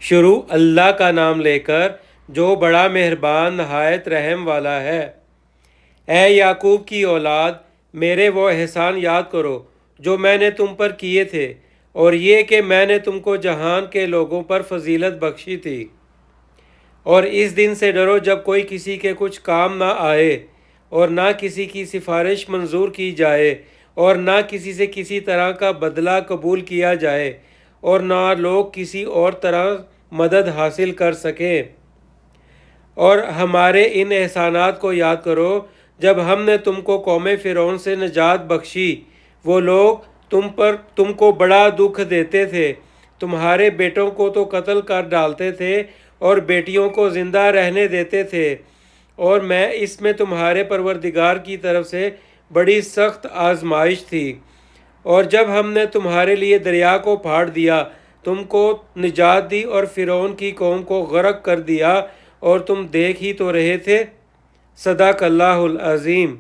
شروع اللہ کا نام لے کر جو بڑا مہربان نہایت رحم والا ہے۔ اے یعقوب کی اولاد، میرے وہ احسان یاد کرو جو میں نے تم پر کیے تھے، اور یہ کہ میں نے تم کو جہان کے لوگوں پر فضیلت بخشی تھی۔ اور اس دن سے ڈرو جب کوئی کسی کے کچھ کام نہ آئے، اور نہ کسی کی سفارش منظور کی جائے، اور نہ کسی سے کسی طرح کا بدلہ قبول کیا جائے، اور نہ لوگ کسی اور طرح مدد حاصل کر سکیں۔ اور ہمارے ان احسانات کو یاد کرو جب ہم نے تم کو قوم فرعون سے نجات بخشی۔ وہ لوگ تم کو بڑا دکھ دیتے تھے، تمہارے بیٹوں کو تو قتل کر ڈالتے تھے اور بیٹیوں کو زندہ رہنے دیتے تھے، اور میں اس میں تمہارے پروردگار کی طرف سے بڑی سخت آزمائش تھی۔ اور جب ہم نے تمہارے لیے دریا کو پھاڑ دیا، تم کو نجات دی اور فرعون کی قوم کو غرق کر دیا، اور تم دیکھ ہی تو رہے تھے۔ صدق اللہ العظیم۔